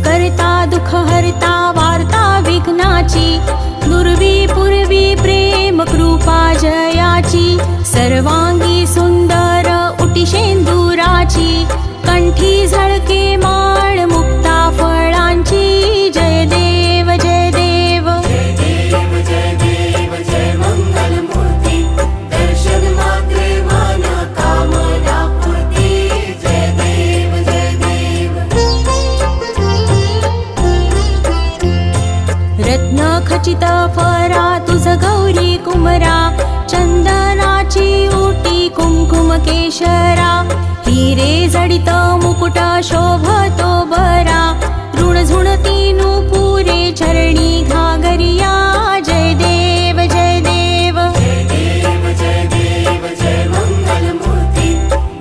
करता दुःख हरता वार्ता विघ्नाची, दुर्वी पूर्वी प्रेम कृपा जयाची, सर्वांगी सुंदर उटी शेंदुराची, कंठी झळके माळ मुक्ता फळांची, जय देव जय देव जय देव जय देव जय मंगल मूर्ती, दर्शन मात्रे मन कामना पूर्ती, जय देव जय देव। रत्न खचित फरा तुझ गौरी कुमरा, चंदनाची उटी कुंकुम केशरा, हिरे जडित मुकुट शोभतो बरा, ऋण झुणती नुपुरे चरणी घागर